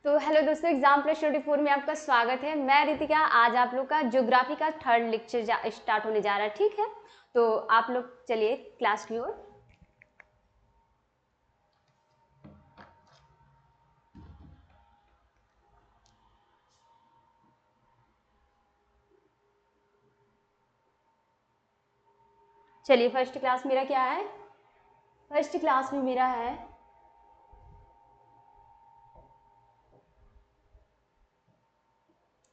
तो हेलो दोस्तों, exam plus 24 में आपका स्वागत है। मैं रितिका। आज आप लोग का ज्योग्राफी का थर्ड लेक्चर स्टार्ट होने जा रहा है, ठीक है। तो आप लोग चलिए क्लास की ओर। चलिए, फर्स्ट क्लास मेरा क्या है? फर्स्ट क्लास में मेरा है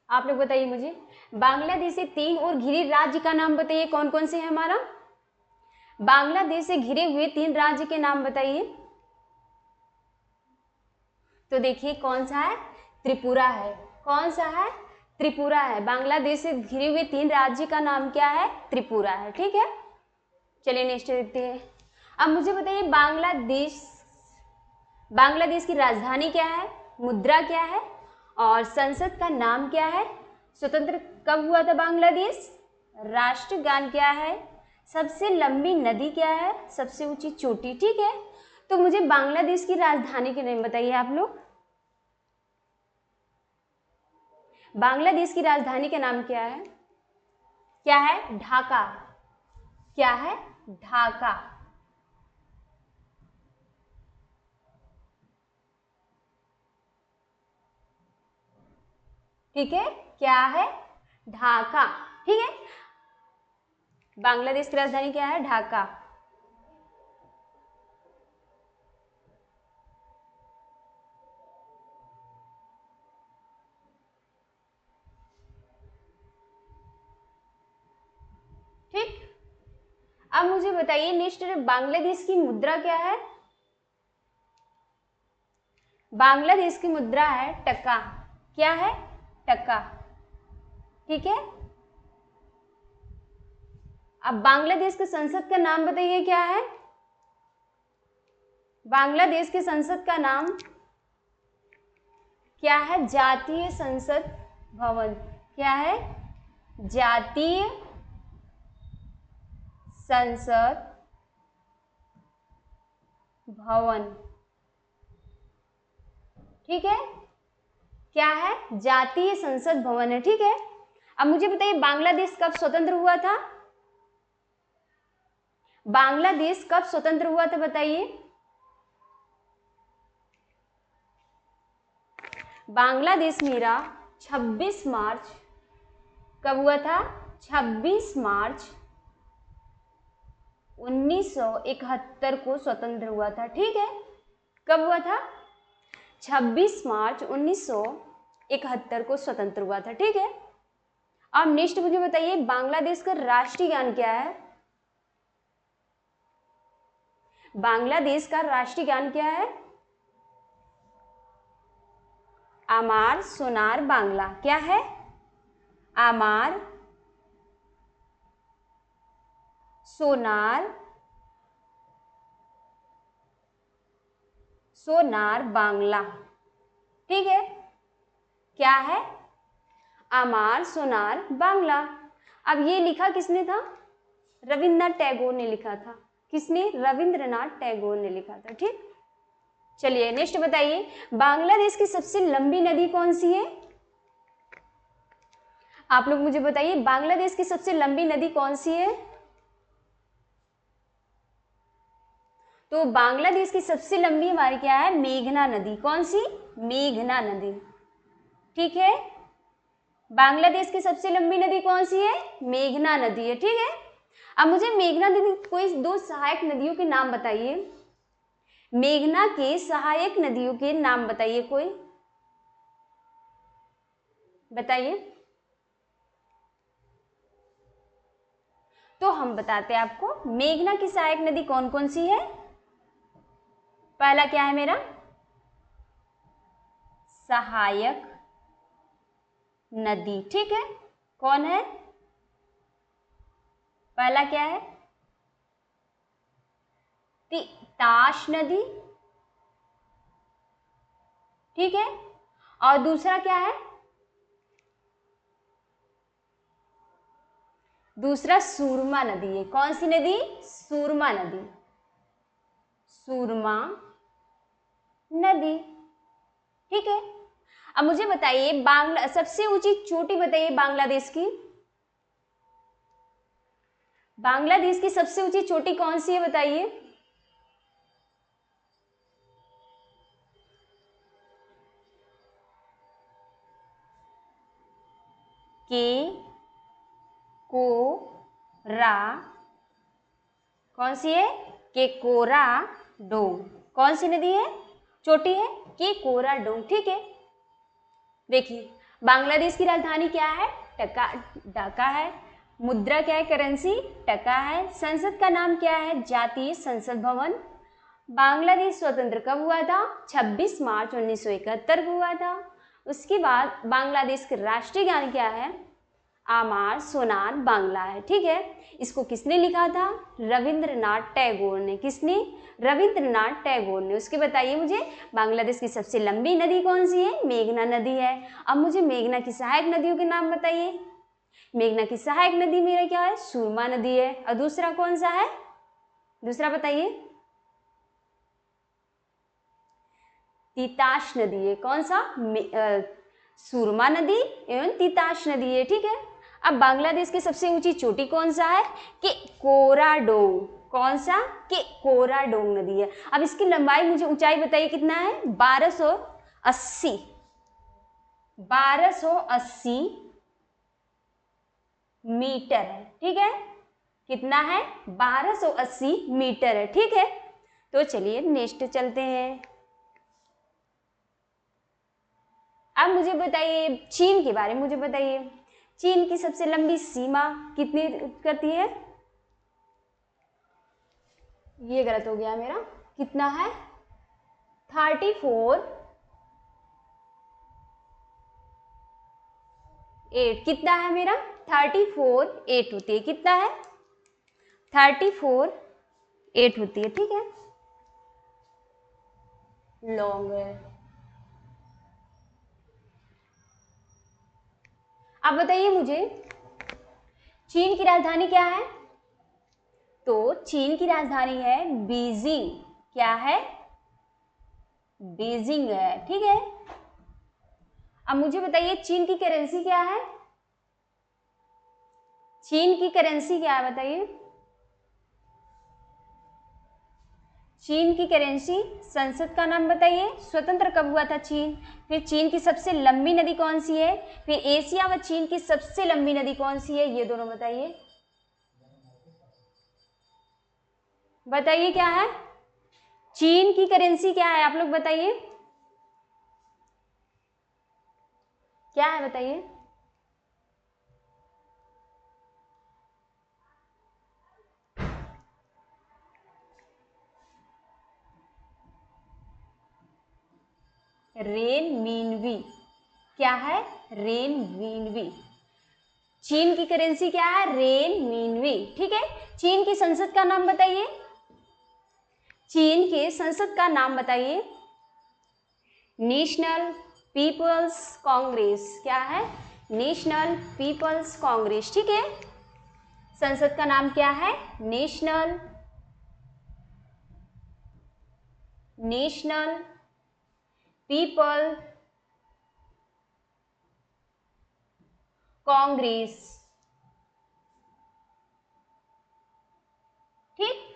आप लोग बताइए मुझे, बांग्लादेश से 3 और घिरे राज्य का नाम बताइए। कौन कौन से है हमारा? बांग्लादेश से घिरे हुए 3 राज्य के नाम बताइए। तो देखिए कौन सा है? त्रिपुरा है। कौन सा है? त्रिपुरा है। बांग्लादेश से घिरे हुए 3 राज्य का नाम क्या है? त्रिपुरा है, ठीक है। चलिए नेक्स्ट देखते हैं। अब मुझे बताइए, बांग्लादेश की राजधानी क्या है, मुद्रा क्या है और संसद का नाम क्या है? स्वतंत्र कब हुआ था बांग्लादेश? राष्ट्रगान क्या है? सबसे लंबी नदी क्या है? सबसे ऊंची चोटी, ठीक है। तो मुझे बांग्लादेश की राजधानी के नाम बताइए आप लोग। बांग्लादेश की राजधानी का नाम क्या है? क्या है? ढाका। क्या है? ढाका। ठीक है, क्या है? ढाका, ठीक है। बांग्लादेश की राजधानी क्या है? ढाका। ठीक, अब मुझे बताइए नेक्स्ट, बांग्लादेश की मुद्रा क्या है? बांग्लादेश की मुद्रा है टका। क्या है? टका, ठीक है। अब बांग्लादेश के संसद का नाम बताइए, क्या है? बांग्लादेश के संसद का नाम क्या है? जातीय संसद भवन। क्या है? जातीय संसद भवन, ठीक है। क्या है? जातीय संसद भवन है, ठीक है। अब मुझे बताइए, बांग्लादेश कब स्वतंत्र हुआ था? बांग्लादेश कब स्वतंत्र हुआ था बताइए। बांग्लादेश मेरा 26 मार्च, कब हुआ था? 26 मार्च 1971 को स्वतंत्र हुआ था, ठीक है। कब हुआ था? 26 मार्च 1971 को स्वतंत्र हुआ था, ठीक है। अब नेक्स्ट मुझे बताइए, बांग्लादेश का राष्ट्रीय गान क्या है? बांग्लादेश का राष्ट्रीय गान क्या है? आमार सोनार बांग्ला। क्या है? आमार सोनार बांग्ला, ठीक है। क्या है? आमार सोनार बांग्ला। अब ये लिखा किसने था? रविन्द्रनाथ टैगोर ने लिखा था। किसने? रविंद्रनाथ टैगोर ने लिखा था, ठीक। चलिए नेक्स्ट बताइए, बांग्लादेश की सबसे लंबी नदी कौन सी है? आप लोग मुझे बताइए, बांग्लादेश की सबसे लंबी नदी कौन सी है? तो बांग्लादेश की सबसे लंबी हमारी क्या है? मेघना नदी। कौन सी? मेघना नदी, ठीक है। बांग्लादेश की सबसे लंबी नदी कौन सी है? मेघना नदी है, ठीक है। अब मुझे मेघना नदी कोई 2 सहायक नदियों के नाम बताइए। मेघना के सहायक नदियों के नाम बताइए, कोई बताइए। तो हम बताते हैं आपको, मेघना की सहायक नदी कौन कौन सी है। पहला क्या है मेरा? सहायक नदी, ठीक है। कौन है? पहला क्या है? ताश नदी, ठीक है। और दूसरा क्या है? दूसरा सूरमा नदी है। कौन सी नदी? सूरमा नदी। सूरमा नदी, ठीक है। अब मुझे बताइए बांग्ला सबसे ऊंची चोटी बताइए बांग्लादेश की। बांग्लादेश की सबसे ऊंची चोटी कौन सी है बताइए। के को रा कौन सी है? के कोरा डोंग। कौन सी नदी है? चोटी है के कोरा डोंग। ठीक है, देखिए बांग्लादेश की राजधानी क्या है? ढाका है। मुद्रा क्या है? करेंसी टका है। संसद का नाम क्या है? जातीय संसद भवन। बांग्लादेश स्वतंत्र कब हुआ था? 26 मार्च 1971 को हुआ था। उसके बाद बांग्लादेश के राष्ट्रीय गान क्या है? आमार सोनार बांग्ला है। ठीक है, इसको किसने लिखा था? रविंद्रनाथ टैगोर ने। किसने? रविंद्रनाथ टैगोर ने। उसके बताइए मुझे बांग्लादेश की सबसे लंबी नदी कौन सी है? मेघना नदी है। अब मुझे मेघना की सहायक नदियों के नाम बताइए। मेघना की सहायक नदी मेरा क्या है? सुरमा नदी है। और दूसरा कौन सा है? दूसरा बताइए। तिताश नदी है। कौन सा? सुरमा नदी एवं तिताश नदी है। ठीक है, अब बांग्लादेश की सबसे ऊंची चोटी कौन सा है? कि कोराडोंग। कौन सा? कि कोराडोंग नदी है। अब इसकी लंबाई मुझे ऊंचाई बताइए कितना है? 1280 मीटर है। ठीक है, कितना है? 1280 मीटर है। ठीक है, तो चलिए नेक्स्ट चलते हैं। अब मुझे बताइए चीन के बारे में मुझे बताइए। चीन की सबसे लंबी सीमा कितनी करती है? ये गलत हो गया मेरा। कितना है? 34.8। कितना है मेरा? 34.8 होती है। कितना है? 34.8 होती है। ठीक है, लॉन्ग है। अब बताइए मुझे चीन की राजधानी क्या है? तो चीन की राजधानी है बीजिंग। क्या है? बीजिंग है। ठीक है, अब मुझे बताइए चीन की करेंसी क्या है? चीन की करेंसी क्या है बताइए। चीन की करेंसी। संसद का नाम बताइए। स्वतंत्र कब हुआ था चीन? फिर चीन की सबसे लंबी नदी कौन सी है? फिर एशिया व चीन की सबसे लंबी नदी कौन सी है? ये दोनों बताइए। बताइए क्या है? चीन की करेंसी क्या है? आप लोग बताइए क्या है? बताइए। रेन मीनवी। क्या है? रेन मीनवी। चीन की करेंसी क्या है? रेन मीनवी। ठीक है, चीन की संसद का नाम बताइए। चीन के संसद का नाम बताइए। National People's Congress. क्या है? National People's Congress. ठीक है, संसद का नाम क्या है? National People Congress. ठीक,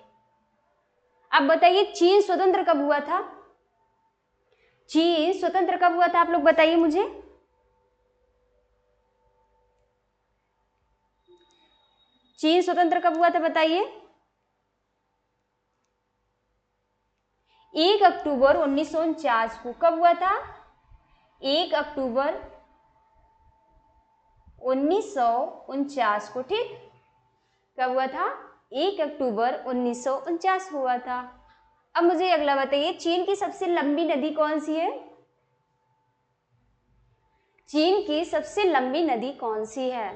अब बताइए चीन स्वतंत्र कब हुआ था? चीन स्वतंत्र कब हुआ था? आप लोग बताइए मुझे। चीन स्वतंत्र कब हुआ था बताइए। 1 अक्टूबर 1949 को। कब हुआ था? 1 अक्टूबर 1949 को। ठीक, कब हुआ था? 1 अक्टूबर 1949 हुआ था। अब मुझे अगला बताइए चीन की सबसे लंबी नदी कौन सी है? चीन की सबसे लंबी नदी कौन सी है?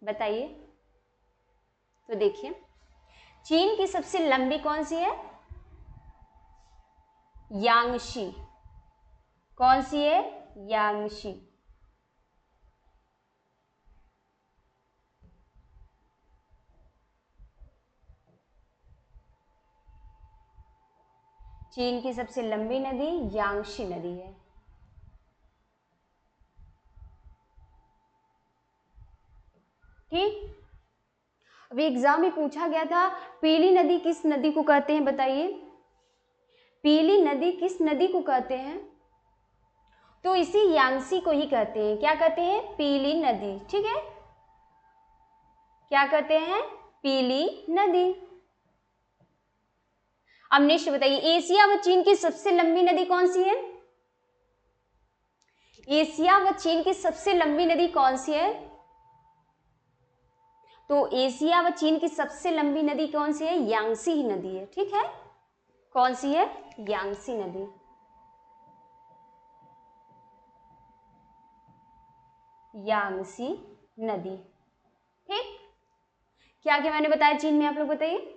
बताइए। तो देखिए चीन की सबसे लंबी कौन सी है? यांगशी। कौन सी है? यांगशी। चीन की सबसे लंबी नदी यांगशी नदी है। ठीक, अभी एग्जाम में पूछा गया था पीली नदी किस नदी को कहते हैं, बताइए पीली नदी किस नदी को कहते हैं? तो इसी यांगसी को ही कहते हैं, क्या कहते हैं? पीली नदी। ठीक है, क्या कहते हैं? पीली नदी। अब नेक्स्ट बताइए, एशिया व चीन की सबसे लंबी नदी कौन सी है? एशिया व चीन की सबसे लंबी नदी कौन सी है? तो एशिया व चीन की सबसे लंबी नदी कौन सी है? यांगसी ही नदी है। ठीक है, कौन सी है? यांगसी नदी। यांगसी नदी। ठीक, क्या क्या मैंने बताया चीन में, आप लोग बताइए।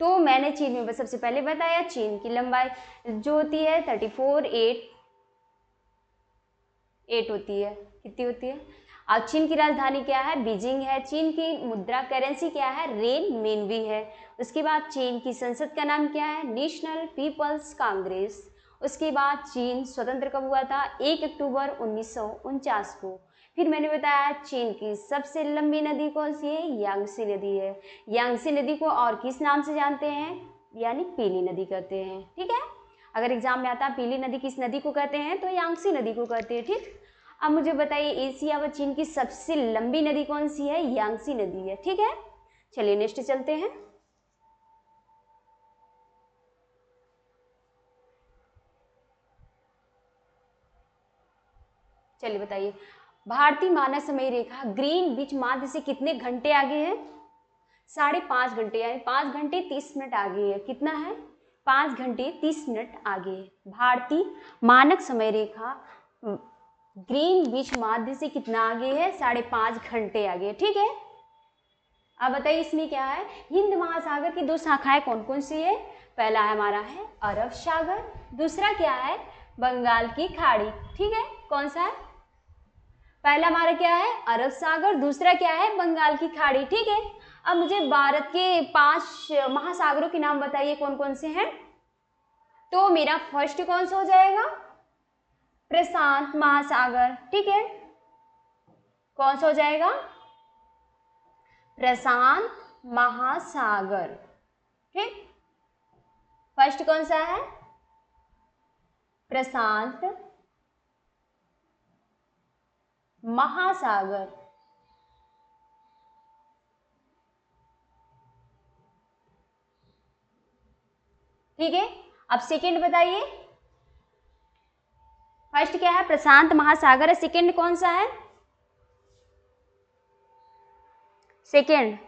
तो मैंने चीन में बस सबसे पहले बताया चीन की लंबाई जो होती है 34.8 होती है। कितनी होती है? और चीन की राजधानी क्या है? बीजिंग है। चीन की मुद्रा करेंसी क्या है? रेन मेनवी है। उसके बाद चीन की संसद का नाम क्या है? National People's Congress. उसके बाद चीन स्वतंत्र कब हुआ था? 1 अक्टूबर 1949 को। फिर मैंने बताया चीन की सबसे लंबी नदी कौन सी है? यांगसी नदी है। यांगसी नदी को और किस नाम से जानते हैं? यानी पीली नदी कहते हैं। ठीक है, अगर एग्जाम में आता पीली नदी किस नदी को कहते हैं तो यांगसी नदी को कहते हैं। ठीक, अब मुझे बताइए एशिया व चीन की सबसे लंबी नदी कौन सी है? यांगसी नदी है। ठीक है, चलिए नेक्स्ट चलते हैं। चलिए बताइए, भारतीय मानक समय रेखा ग्रीनविच माध्य से कितने घंटे आगे है? 5.5 घंटे, यानी 5 घंटे 30 मिनट आगे है। कितना है? 5 घंटे 30 मिनट आगे है। भारतीय मानक समय रेखा ग्रीनविच माध्य से कितना आगे है? 5.5 घंटे आगे। ठीक है, अब बताइए इसमें क्या है? हिंद महासागर की 2 शाखाएं कौन कौन सी है? पहला हमारा है अरब सागर, दूसरा क्या है? बंगाल की खाड़ी। ठीक है, कौन सा है? पहला हमारा क्या है? अरब सागर, दूसरा क्या है? बंगाल की खाड़ी। ठीक है, अब मुझे भारत के 5 महासागरों के नाम बताइए कौन कौन से हैं। तो मेरा फर्स्ट कौन सा हो जाएगा? प्रशांत महासागर। ठीक है, कौन सा हो जाएगा? प्रशांत महासागर। ठीक, फर्स्ट कौन सा है? प्रशांत महासागर। ठीक है, अब सेकंड बताइए। फर्स्ट क्या है? प्रशांत महासागर है। सेकंड कौन सा है? सेकंड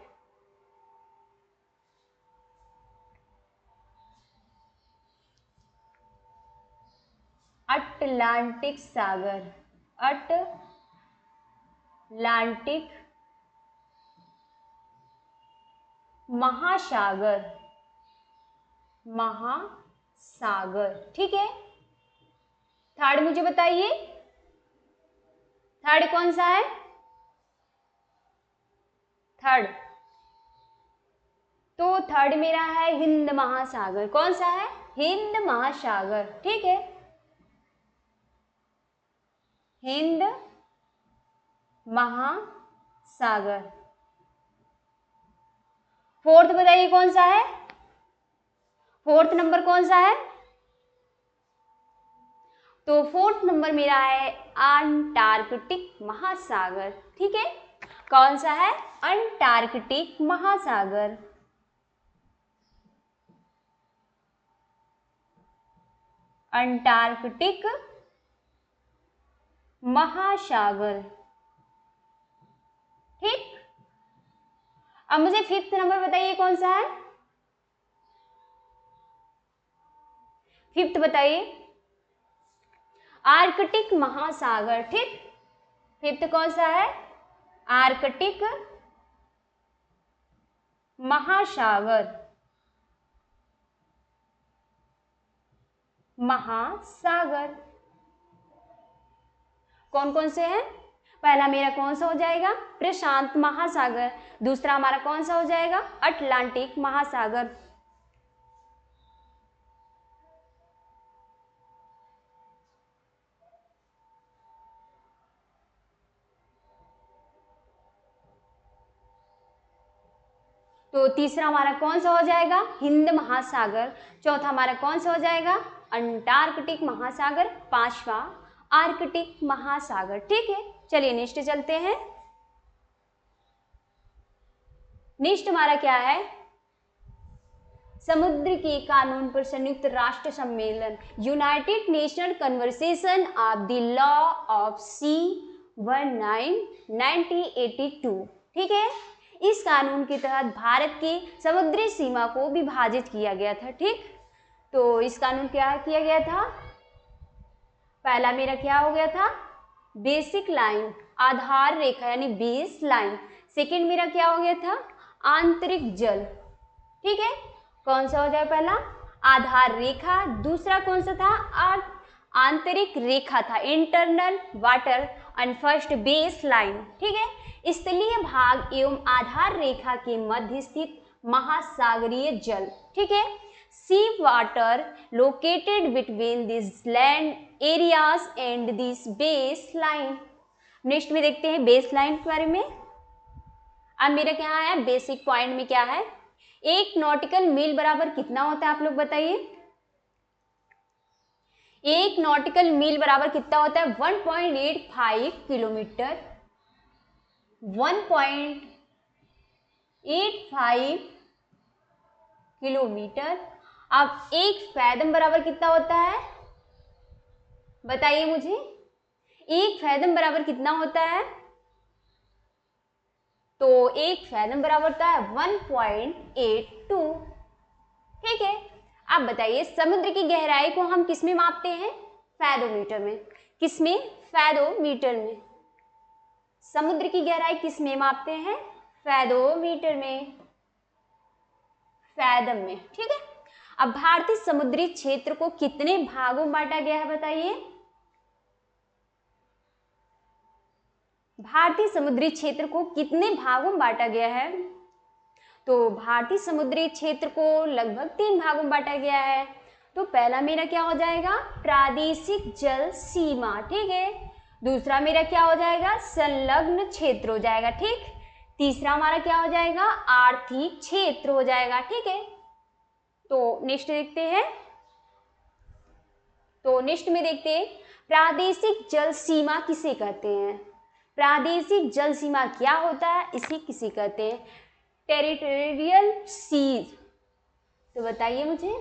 अटलांटिक सागर। अटलांटिक महासागर। महासागर। ठीक है, थर्ड मुझे बताइए, थर्ड कौन सा है? थर्ड, तो थर्ड मेरा है हिंद महासागर। कौन सा है? हिंद महासागर। ठीक है, हिंद महासागर। फोर्थ बताइए कौन सा है? फोर्थ नंबर कौन सा है? तो फोर्थ नंबर मेरा है अंटार्कटिक महासागर। ठीक है, कौन सा है? अंटार्कटिक महासागर। अंटार्कटिक महासागर। ठीक, अब मुझे फिफ्थ नंबर बताइए कौन सा है? फिफ्थ बताइए, आर्कटिक महासागर। ठीक, फिफ्थ कौन सा है? आर्कटिक महासागर। महासागर कौन कौन से हैं? पहला मेरा कौन सा हो जाएगा? प्रशांत महासागर। दूसरा हमारा कौन सा हो जाएगा? अटलांटिक महासागर। तो तीसरा हमारा कौन सा हो जाएगा, हिंद महासागर। चौथा हमारा कौन सा हो जाएगा, अंटार्कटिक महासागर। पांचवा आर्कटिक महासागर। ठीक है, चलिए नेक्स्ट चलते हैं। नेक्स्ट हमारा क्या है, समुद्र के कानून पर संयुक्त राष्ट्र सम्मेलन, United National Conversation of the law of sea 1982। ठीक है, इस कानून के तहत भारत की समुद्री सीमा को विभाजित किया गया था। ठीक, तो इस कानून क्या किया गया था, पहला मेरा क्या हो गया था, बेसिक लाइन, आधार रेखा यानी बेस लाइन। सेकेंड मेरा क्या हो गया था, आंतरिक जल। ठीक है, कौन सा हो जाए, पहला आधार रेखा, दूसरा कौन सा था, आंतरिक रेखा था, internal water, and first base line. ठीक है, स्थलीय भाग एवं आधार रेखा के मध्य स्थित महासागरीय जल। ठीक है, sea water located between this land areas and this base line. Next में देखते हैं बेस लाइन के बारे में। अब मेरा क्या है, बेसिक पॉइंट में क्या है, एक नॉटिकल मील बराबर कितना होता है, आप लोग बताइए। एक नॉटिकल मील बराबर कितना होता है, 1.85 किलोमीटर। 1.85 किलोमीटर। अब एक फैदम बराबर कितना होता है, बताइए मुझे, एक फैदम बराबर कितना होता है, तो एक फैदम बराबर होता है 1.82। ठीक है, आप बताइए समुद्र की गहराई को हम किस में मापते हैं, फैदोमीटर में। किस में, फैदोमीटर में। समुद्र की गहराई किस में मापते हैं, फैदोमीटर में, फैदम में। ठीक है, अब भारतीय समुद्री क्षेत्र को कितने भागों में बांटा गया है, बताइए। भारतीय समुद्री क्षेत्र को कितने भागों में बांटा गया है, तो भारतीय समुद्री क्षेत्र को लगभग 3 भागों में बांटा गया है। तो पहला मेरा क्या हो जाएगा, प्रादेशिक जल सीमा। ठीक है, दूसरा मेरा क्या हो जाएगा, संलग्न क्षेत्र हो जाएगा। ठीक, तीसरा हमारा क्या हो जाएगा, आर्थिक क्षेत्र हो जाएगा। ठीक है, तो नेक्स्ट देखते हैं। तो नेक्स्ट में देखते हैं प्रादेशिक जल सीमा किसे कहते हैं। प्रादेशिक जल सीमा क्या होता है, इसे किसे कहते हैं, टेरिटोरियल सीज। तो बताइए मुझे,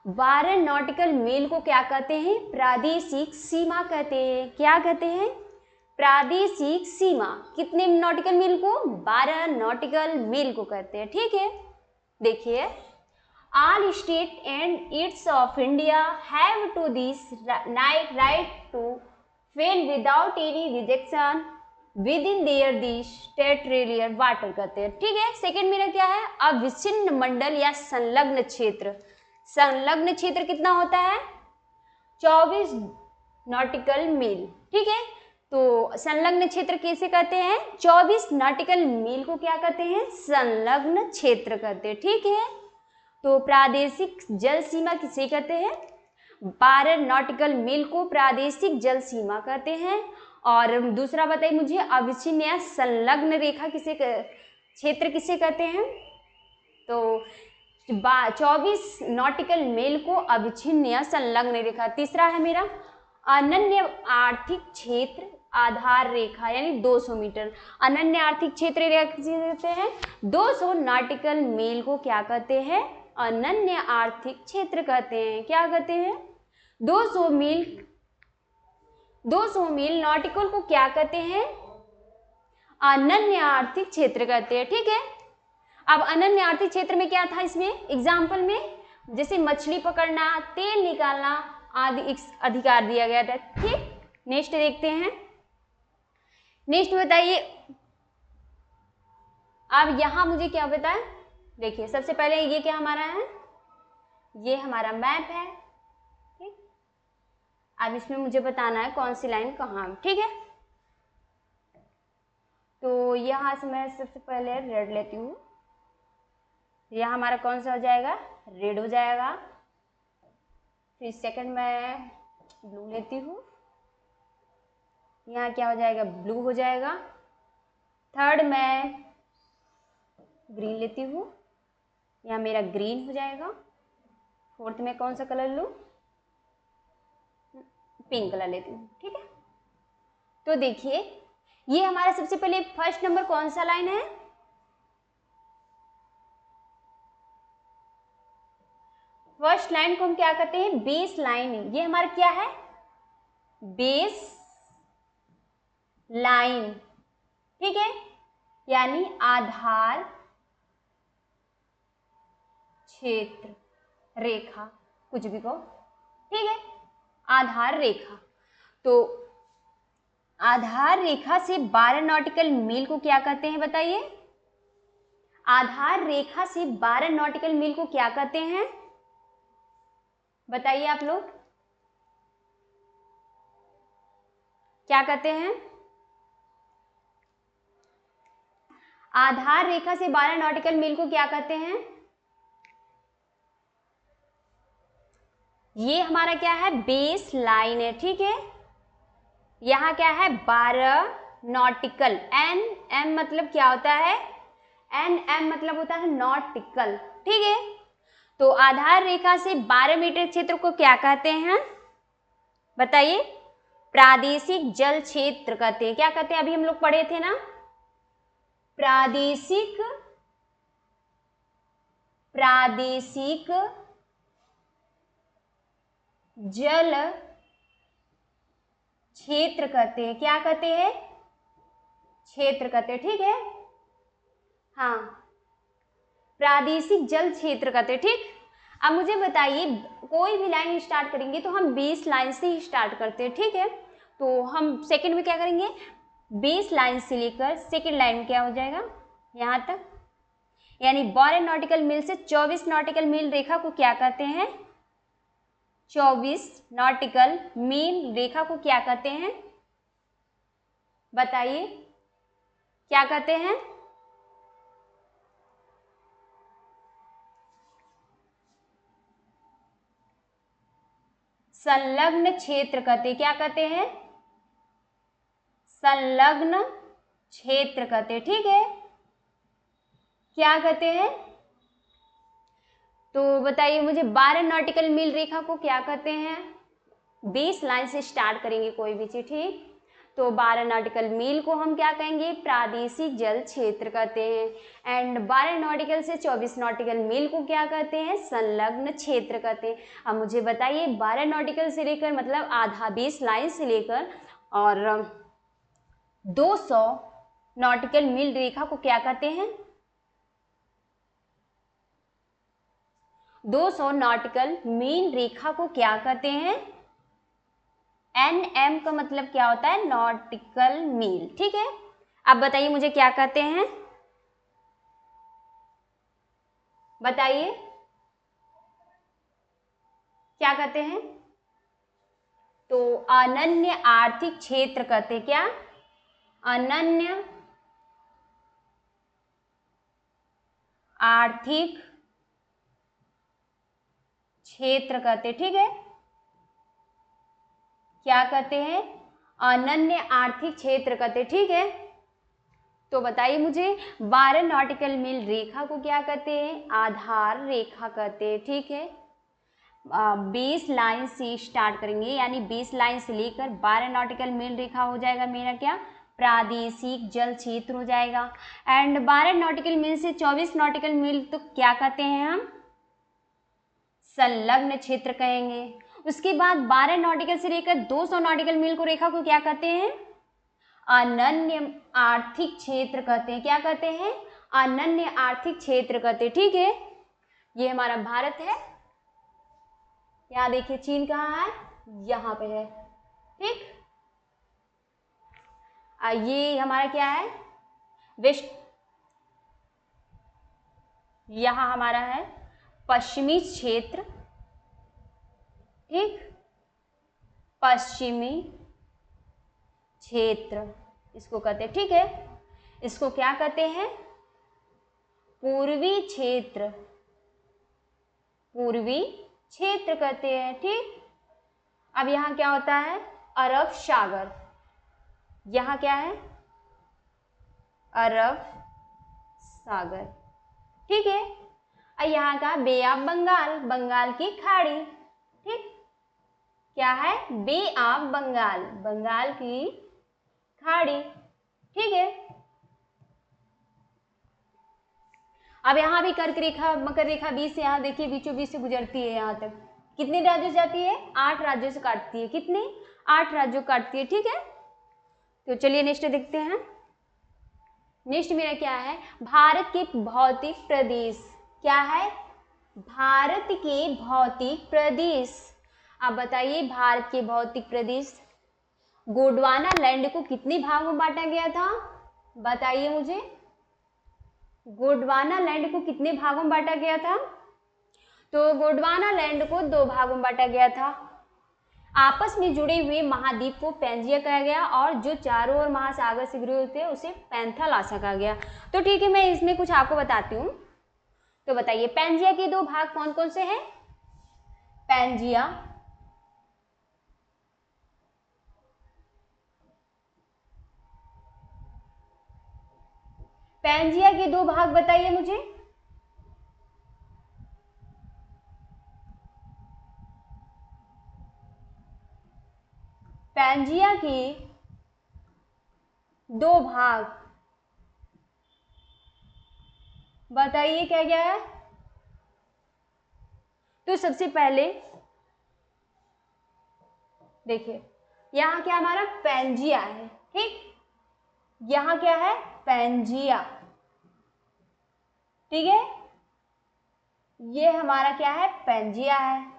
12 नॉटिकल मील को क्या कहते हैं, प्रादेशिक सीमा कहते हैं। क्या कहते हैं, प्रादेशिक सीमा। कितने नॉटिकल मील को, 12 नॉटिकल मील को कहते हैं। ठीक है, देखिए, all state and its of India have to this right to fail without any rejection with in there this territorial water कहते हैं। ठीक है, सेकेंड मेरा क्या है, अविच्छिन्न मंडल या संलग्न क्षेत्र। संलग्न क्षेत्र कितना होता है, 24 नॉटिकल मील। ठीक है, तो संलग्न क्षेत्र कैसे कहते हैं, 24 नॉटिकल मील को क्या कहते हैं, संलग्न क्षेत्र कहते हैं। ठीक है, तो प्रादेशिक जल सीमा किसे कहते हैं, 12 नॉटिकल मील को प्रादेशिक जल सीमा कहते हैं। और दूसरा बताइए मुझे, अविच्छिन्न या संलग्न रेखा किसे क्षेत्र किसे कहते हैं, तो 24 नॉटिकल मील को अविच्छिन्न या संलग्न रेखा। तीसरा है मेरा अनन्य आर्थिक क्षेत्र आधार रेखा यानी 200 मीटर। अनन्य आर्थिक क्षेत्र रेखा किसे कहते हैं, 200 नॉटिकल मील को क्या कहते हैं, अनन्य आर्थिक क्षेत्र कहते हैं। क्या कहते हैं, 200 मील नॉटिकल को क्या कहते हैं, अनन्य आर्थिक क्षेत्र कहते हैं। ठीक है, अब अनन्य आर्थिक क्षेत्र में क्या था, इसमें एग्जाम्पल में जैसे मछली पकड़ना, तेल निकालना आदि अधिकार दिया गया था। ठीक, नेक्स्ट देखते हैं। नेक्स्ट बताइए, अब यहां मुझे क्या बताएं, देखिए सबसे पहले ये क्या हमारा है, ये हमारा मैप है। ठीक, अब इसमें मुझे बताना है कौन सी लाइन कहाँ। ठीक है, तो यहाँ से मैं सबसे पहले रेड लेती हूँ, यह हमारा कौन सा हो जाएगा, रेड हो जाएगा। फिर सेकंड मैं ब्लू लेती हूँ, यहाँ क्या हो जाएगा, ब्लू हो जाएगा। थर्ड मैं ग्रीन लेती हूँ, यहाँ मेरा ग्रीन हो जाएगा। फोर्थ में कौन सा कलर लूँ? पिंक कलर लेती हूँ, ठीक है। तो देखिए ये हमारा सबसे पहले फर्स्ट नंबर कौन सा लाइन है? फर्स्ट लाइन को हम क्या कहते हैं? Base line. ये हमारा क्या है? बेस लाइन, ठीक है, यानी आधार क्षेत्र रेखा, कुछ भी कहो, ठीक है, आधार रेखा। तो आधार रेखा से 12 नॉटिकल मील को क्या कहते हैं? बताइए, आधार रेखा से 12 नॉटिकल मील को क्या कहते हैं? बताइए आप लोग, क्या कहते हैं? आधार रेखा से 12 नॉटिकल मील को क्या कहते हैं? ये हमारा क्या है? बेस लाइन है, ठीक है। यहाँ क्या है? 12 नॉटिकल, एन एम मतलब क्या होता है? एन एम मतलब होता है नॉटिकल, ठीक है। तो आधार रेखा से 12 मीटर क्षेत्र को क्या कहते हैं? बताइए, प्रादेशिक जल क्षेत्र कहते हैं। क्या कहते हैं? अभी हम लोग पढ़े थे ना, प्रादेशिक जल क्षेत्र कहते हैं। क्या कहते हैं? क्षेत्र कहते हैं, ठीक है। हाँ, प्रादेशिक जल क्षेत्र कहते हैं, ठीक। अब मुझे बताइए, कोई भी लाइन स्टार्ट करेंगे तो हम बेस लाइन से ही स्टार्ट करते हैं, ठीक है। तो हम सेकंड में क्या करेंगे? बेस लाइन से लेकर सेकंड लाइन में क्या हो जाएगा? यहाँ तक, यानी 12 नॉटिकल मील से 24 नॉटिकल मील रेखा को क्या कहते हैं? 24 नॉटिकल मील रेखा को क्या कहते हैं? बताइए, क्या कहते हैं? संलग्न क्षेत्र कहते हैं। क्या कहते हैं? संलग्न क्षेत्र कहते हैं, ठीक है। क्या कहते हैं? तो बताइए मुझे, 12 नॉटिकल मील रेखा को क्या कहते हैं? बेस लाइन से स्टार्ट करेंगे कोई भी चीज, ठीक। तो 12 नॉटिकल मील को हम क्या कहेंगे? प्रादेशिक जल क्षेत्र कहते हैं। एंड 12 नॉटिकल से 24 नॉटिकल मील को क्या कहते हैं? संलग्न क्षेत्र कहते हैं। अब मुझे बताइए, 12 नॉटिकल से लेकर मतलब आधा बेस लाइन से लेकर और 200 नॉटिकल मील रेखा को क्या कहते हैं? 200 नॉटिकल मील रेखा को क्या कहते हैं? एन एम का मतलब क्या होता है? नॉटिकल मील, ठीक है। अब बताइए मुझे, क्या कहते हैं? बताइए, क्या कहते हैं? तो अनन्य आर्थिक क्षेत्र कहते हैं। क्या? अनन्य आर्थिक क्षेत्र कहते, ठीक है। क्या कहते हैं? अनन्य आर्थिक क्षेत्र कहते, ठीक है। तो बताइए मुझे, 12 नॉटिकल मील रेखा को क्या कहते हैं? आधार रेखा कहते हैं, ठीक है। बेस लाइन से स्टार्ट करेंगे, यानी बेस लाइन से लेकर 12 नॉटिकल मील रेखा हो जाएगा मेरा क्या? प्रादेशिक जल क्षेत्र हो जाएगा। एंड 12 नॉटिकल मील से 24 नॉटिकल मील तो क्या कहते हैं हम? संलग्न क्षेत्र कहेंगे। उसके बाद 12 नॉटिकल से लेकर 200 नॉटिकल मील को रेखा को क्या कहते हैं? अनन्य आर्थिक क्षेत्र कहते हैं। क्या कहते हैं? अनन्य आर्थिक क्षेत्र कहते हैं, ठीक है। ये हमारा भारत है। यहाँ देखिए चीन कहाँ है? यहाँ पे है, ठीक। ये हमारा क्या है? वेस्ट, यहाँ हमारा है पश्चिमी क्षेत्र, ठीक। पश्चिमी क्षेत्र इसको कहते हैं, ठीक है। इसको क्या कहते हैं? पूर्वी क्षेत्र, पूर्वी क्षेत्र कहते हैं, ठीक। अब यहाँ क्या होता है? अरब सागर। यहाँ क्या है? अरब सागर, ठीक है। और यहाँ का बे ऑफ बंगाल, बंगाल की खाड़ी, ठीक, क्या है, बे ऑफ बंगाल, बंगाल की खाड़ी, ठीक है। अब यहाँ भी कर्क रेखा, मकर रेखा बीच से, यहाँ देखिए बीचों बीच से गुजरती है, यहाँ तक कितने राज्यों से जाती है, 8 राज्यों से काटती है, कितने, 8 राज्यों काटती है, ठीक है। तो चलिए नेक्स्ट देखते हैं। नेक्स्ट मेरा क्या है, भारत के भौतिक प्रदेश, क्या है, भारत के भौतिक प्रदेश। आप बताइए भारत के भौतिक प्रदेश, गोंडवाना लैंड को कितने भागों में बांटा गया था, बताइए मुझे, गोंडवाना लैंड को कितने भागों में बांटा गया था। तो गोंडवाना लैंड को 2 भागों में बांटा गया था। आपस में जुड़े हुए महाद्वीप को पैंजिया कहा गया, और जो चारों ओर महासागर से घिरे होते हैं उसे पैंथालासा कहा गया। तो ठीक है, मैं इसमें कुछ आपको बताती हूँ। तो बताइए पैंजिया के 2 भाग कौन कौन से हैं, पैंजिया, पैंजिया के 2 भाग बताइए मुझे। पैंजिया के 2 भाग बताइए क्या क्या है। तो सबसे पहले देखिए, यहाँ क्या हमारा पैंजिया है, ठीक, यहाँ क्या है, पैंजिया, ठीक है, ये हमारा क्या है, पैंजिया है,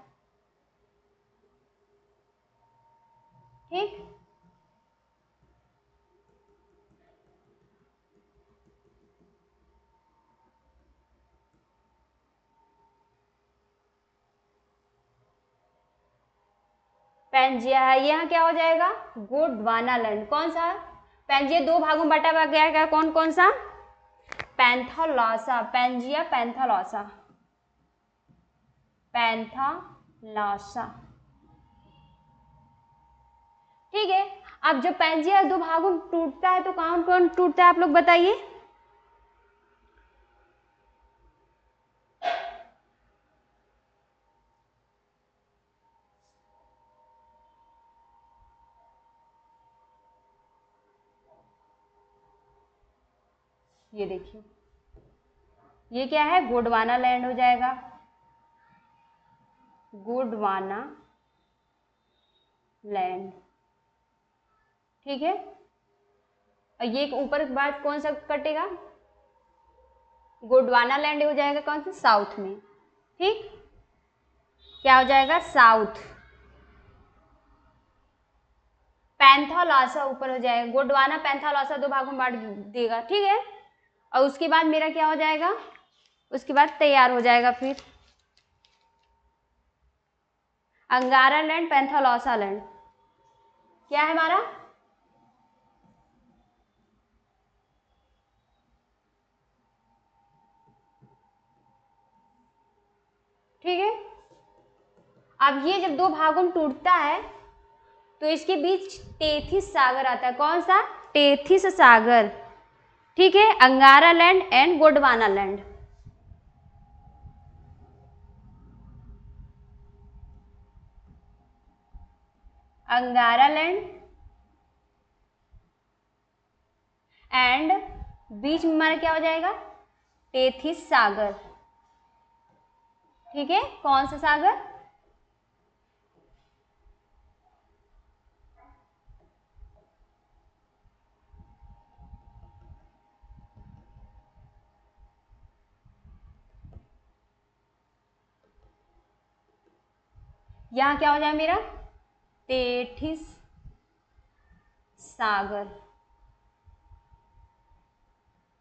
ठीक। पैंजिया है, यहाँ क्या हो जाएगा, गोंडवाना लैंड, कौन सा, पैंजिया 2 भागों में बांटा गया है, कौन कौन सा, पैंथालौसा, पैंजिया पैंथालौसा, पैंथालौसा, ठीक है। अब जब पैंजिया 2 भागों में टूटता है तो कौन कौन टूटता है, आप लोग बताइए। ये देखिए, ये क्या है, गोंडवाना लैंड हो जाएगा, गोंडवाना लैंड, ठीक है। और ये ऊपर के बाद कौन सा कटेगा, गोंडवाना लैंड हो जाएगा कौन सा, साउथ में, ठीक, क्या हो जाएगा, साउथ, पैंथालौसा ऊपर हो जाएगा, गोंडवाना पैंथालौसा 2 भागों में बांट देगा, ठीक है। और उसके बाद मेरा क्या हो जाएगा, उसके बाद तैयार हो जाएगा फिर अंगारा लैंड, पैंथालौसा लैंड, क्या है हमारा, ठीक है। अब ये जब 2 भागों में टूटता है तो इसके बीच टेथिस सागर आता है, कौन सा, टेथिस सागर, ठीक है, Angara land and Gondwana land, Angara land and बीच में हमारा क्या हो जाएगा, टेथिस सागर, ठीक है, कौन सा सागर, यहाँ क्या हो जाए मेरा, टेथिस सागर,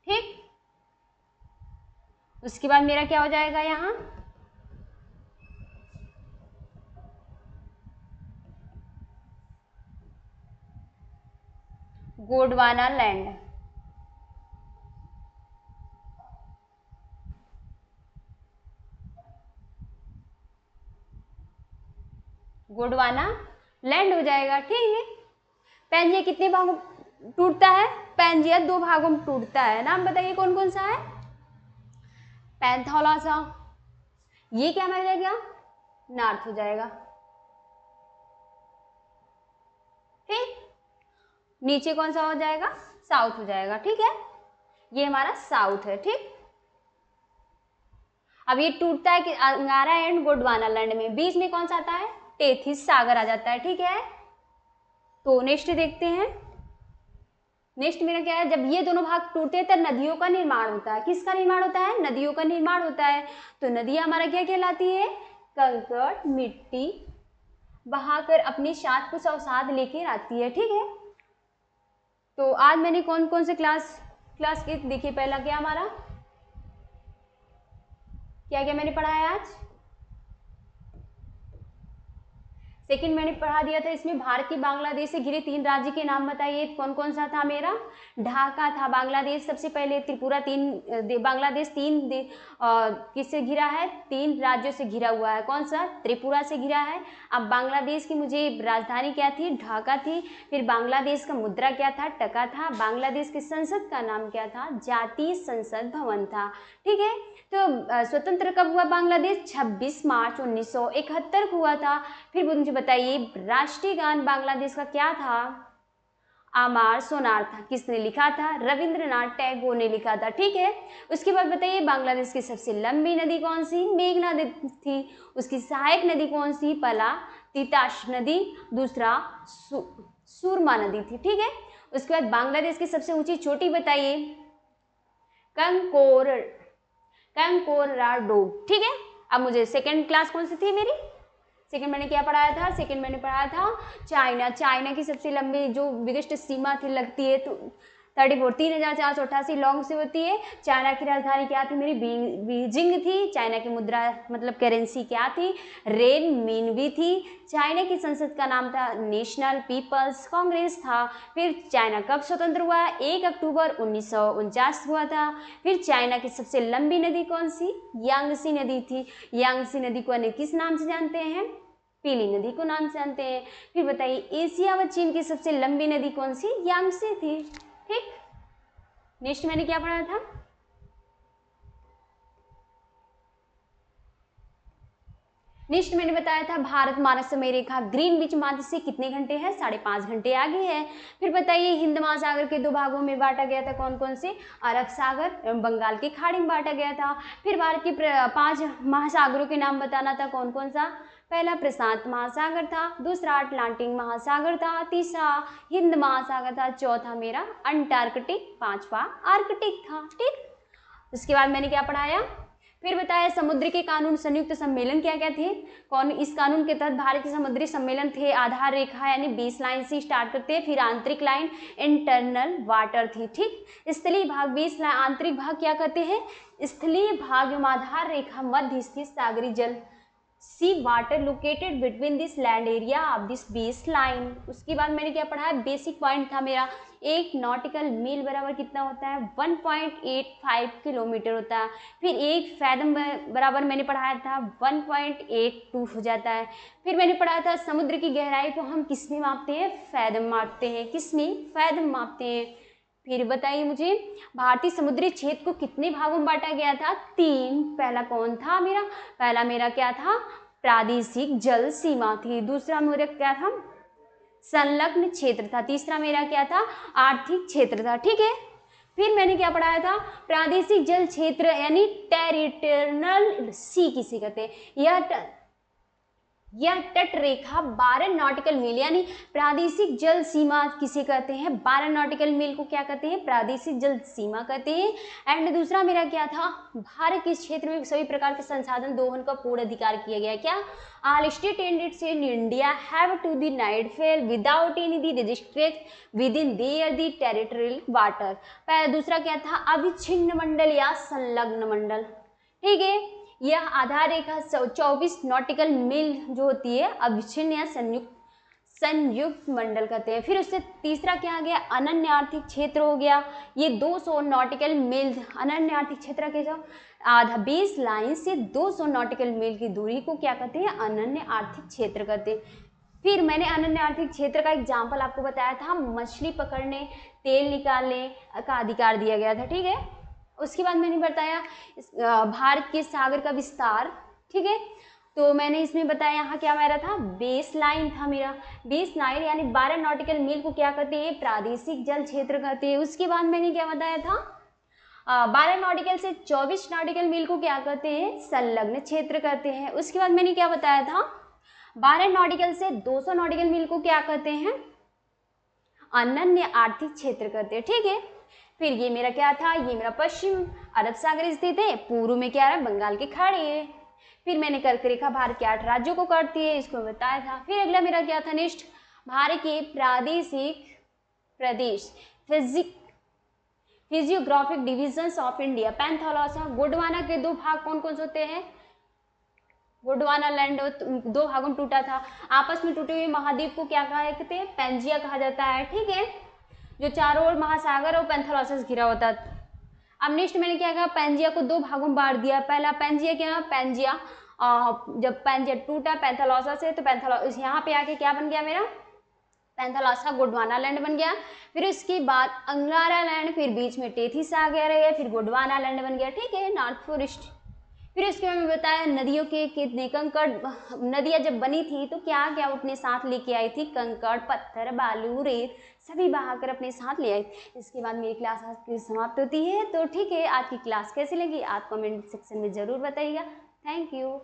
ठीक। उसके बाद मेरा क्या हो जाएगा, यहाँ गोंडवाना लैंड, गोंडवाना लैंड हो जाएगा, ठीक है। पैंजिया कितने भागों टूटता है, पैंजिया 2 भागों में टूटता है, नाम बताइए कौन कौन सा है, पैंथोलॉसा, ये क्या हो जाएगा, नॉर्थ हो जाएगा। ठीक, नीचे कौन सा हो जाएगा, साउथ हो जाएगा। ठीक है, ये हमारा साउथ है। ठीक, अब ये टूटता है कि अंगारा एंड गोंडवानालैंड में, बीच में कौन सा आता है, टेथिस सागर आ जाता है। ठीक है, तो नेक्स्ट देखते हैं। नेक्स्ट मेरा क्या है, जब ये दोनों भाग टूटते हैं तब नदियों का निर्माण होता है। किसका निर्माण होता है, नदियों का निर्माण होता है। तो नदियां हमारा क्या कहलाती है, कंकड़ मिट्टी बहाकर अपने साथ कुछ अवसाद लेकर आती है। ठीक है, तो आज मैंने कौन कौन से क्लास के देखिए, पहला क्या हमारा, क्या क्या मैंने पढ़ा है आज। सेकंड मैंने पढ़ा दिया था, इसमें भारत की बांग्लादेश से घिरे 3 राज्य के नाम बताइए, कौन कौन सा था मेरा, ढाका था बांग्लादेश सबसे पहले, त्रिपुरा, बांग्लादेश 3 किससे घिरा है, 3 राज्यों से घिरा हुआ है। कौन सा, त्रिपुरा से घिरा है। अब बांग्लादेश की मुझे राजधानी क्या थी, ढाका थी। फिर बांग्लादेश का मुद्रा क्या था, टका था। बांग्लादेश की संसद का नाम क्या था, जातीय संसद भवन था। ठीक है, तो स्वतंत्र कब हुआ बांग्लादेश, 26 मार्च 1971 को हुआ था। फिर मुझे बताइए राष्ट्रीय गान बांग्लादेश का क्या था, आमार सोनार था। किसने लिखा था, रविंद्रनाथ टैगोर ने लिखा था। ठीक है, उसके बाद बताइए बांग्लादेश की सबसे लंबी नदी कौन सी, मेघना नदी थी। उसकी सहायक नदी कौन सी, पहला तिताश नदी, दूसरा सुरमा नदी थी। ठीक है, उसके बाद बांग्लादेश की सबसे ऊंची चोटी बताइए, कंकोराडोग। ठीक है, अब मुझे सेकंड क्लास कौन सी थी मेरी, सेकंड मैंने क्या पढ़ाया था, सेकंड मैंने पढ़ाया था चाइना की सबसे लंबी जो बिगेस्ट सीमा थी लगती है, तो 34,488 लॉन्ग से होती है। चाइना की राजधानी क्या थी मेरी, बीजिंग थी। चाइना की मुद्रा मतलब करेंसी क्या थी, रेन मिनवी थी। चाइना की संसद का नाम था नेशनल पीपल्स कांग्रेस था। फिर चाइना कब स्वतंत्र हुआ, 1 अक्टूबर 1949 हुआ था। फिर चाइना की सबसे लंबी नदी कौन सी, यांगसी नदी थी। यांगसी नदी को अन्य किस नाम से जानते हैं, पीली नदी को नाम से जानते हैं। फिर बताइए एशिया व चीन की सबसे लंबी नदी कौन सी, यांगसी थी। ठीक, नेक्स्ट मैंने क्या पढ़ा था, नेक्स्ट मैंने बताया था भारत मानक समय रेखा ग्रीनविच माध्य से कितने घंटे है, 5.5 घंटे आगे है। फिर बताइए हिंद महासागर के 2 भागों में बांटा गया था, कौन कौन से, अरब सागर एवं बंगाल की खाड़ी में बांटा गया था। फिर भारत के 5 महासागरों के नाम बताना था, कौन कौन सा, पहला प्रशांत महासागर था, दूसरा अटलांटिक महासागर था, तीसरा हिंद महासागर था, चौथा मेरा अंटार्कटिक, 5वां आर्कटिक था। ठीक, उसके बाद मैंने क्या पढ़ाया, फिर बताया समुद्र के कानून संयुक्त सम्मेलन क्या क्या थे, कौन, इस कानून के तहत भारत के समुद्री सम्मेलन थे, आधार रेखा यानी बेस लाइन से स्टार्ट करते हैं, फिर आंतरिक लाइन इंटरनल वाटर थी। ठीक, स्थलीय भाग बेस लाइन, आंतरिक भाग क्या कहते हैं, स्थलीय भाग एवं आधार रेखा मध्य स्थित सागरी जल, sea water located between this land area of this base line. उसके बाद मैंने क्या पढ़ा है, बेसिक पॉइंट था मेरा, 1 नॉटिकल मील बराबर कितना होता है, 1.85 किलोमीटर होता है। फिर 1 फैदम बराबर मैंने पढ़ाया था 1.82 हो जाता है। फिर मैंने पढ़ाया था समुद्र की गहराई को हम किस में मापते हैं, फैदम मापते हैं, किस में, फैदम मापते हैं। फिर बताइए मुझे भारतीय समुद्री क्षेत्र को कितने भागों में बांटा गया था, 3। पहला कौन था मेरा, पहला मेरा क्या था, प्रादेशिक जल सीमा थी, दूसरा मेरा क्या था, संलग्न क्षेत्र था, तीसरा मेरा क्या था, आर्थिक क्षेत्र था। ठीक है, फिर मैंने क्या पढ़ाया था, प्रादेशिक जल क्षेत्र यानी टेरिटोरियल सी किसे कहते हैं, यह तट रेखा 12 नॉटिकल मील यानी प्रादेशिक जल सीमा किसे कहते हैं, 12 नॉटिकल मील को क्या कहते हैं, प्रादेशिक जल सीमा कहते हैं। एंड दूसरा मेरा क्या था, भारत के क्षेत्र में सभी प्रकार के संसाधन दोहन का पूर्ण अधिकार किया गया। क्या, all state and its in India have to be नाइडफेल without any the registrate with in their the territorial water. दूसरा क्या था, अविच्छिन्न मंडल या संलग्न मंडल। ठीक है, यह आधार रेखा 24 नॉटिकल मील जो होती है अविच्छिन्न या संयुक्त मंडल कहते हैं। फिर उससे तीसरा क्या आ गया, अनन्य आर्थिक क्षेत्र हो गया, ये 200 नॉटिकल मील अनन्य आर्थिक क्षेत्र के जो आधा बेस लाइन से 200 नॉटिकल मील की दूरी को क्या कहते हैं, अनन्य आर्थिक क्षेत्र कहते हैं। फिर मैंने अनन्य आर्थिक क्षेत्र का एग्जाम्पल आपको बताया था, मछली पकड़ने तेल निकालने का अधिकार दिया गया था। ठीक है, उसके बाद मैंने बताया भारत के सागर का विस्तार, ठीक है। तो मैंने इसमें बताया यहाँ क्या मेरा था, बेस लाइन था मेरा। बेस लाइन यानी 12 नॉटिकल मील को क्या कहते हैं, प्रादेशिक जल क्षेत्र कहते हैं। उसके बाद मैंने क्या बताया था, 12 नॉटिकल से 24 नॉटिकल मील को क्या कहते हैं, संलग्न क्षेत्र कहते हैं। उसके बाद मैंने क्या बताया था, 12 नॉटिकल से 200 नॉटिकल मील को क्या कहते हैं, अनन्य आर्थिक क्षेत्र कहते हैं, ठीक है। फिर ये मेरा क्या था, ये मेरा पश्चिम अरब सागर स्थित है, पूर्व में क्या है, बंगाल के खाड़ी है। फिर मैंने कर्क रेखा भारत के 8 राज्यों को काटती है, इसको बताया था। फिर अगला मेरा क्या था, नेक्स्ट भारत के प्रादेशिक प्रदेश physiographic divisions of India Panthalassa. Gondwana के 2 भाग कौन कौन से होते हैं, गोंडवाना लैंड 2 भागों में टूटा था। आपस में टूटे हुए महाद्वीप को क्या कहा कहते हैं, पैंजिया कहा जाता है, ठीक है। जो चारों ओर महासागर और पैंथालॉसा से घिरा होता है। अब नेक्स्ट मैंने क्या कहा, पैंजिया को 2 भागों में बांट दिया। पहला पैंजिया क्या, पैंजिया जब पैंजिया टूटा पैंथालॉसा से, तो पैंथालॉसा यहाँ पे आके क्या बन गया मेरा, पैंथालॉसा गोंडवाना लैंड बन गया। फिर उसके बाद अंगारा लैंड, फिर बीच में टेथिस आ गया, फिर गोंडवाना लैंड बन गया, ठीक है, नॉर्थ फॉरेस्ट। फिर उसके बाद मैं बताया नदियों के कितने कंकड़, नदियाँ जब बनी थी तो क्या क्या अपने साथ लेके आई थी, कंकड़, पत्थर, बालू, रेत सभी बहाकर अपने साथ ले आई। इसके बाद मेरी क्लास आज की समाप्त होती है। तो ठीक है, आज की क्लास कैसी लगी आप कमेंट सेक्शन में ज़रूर बताइएगा। Thank you.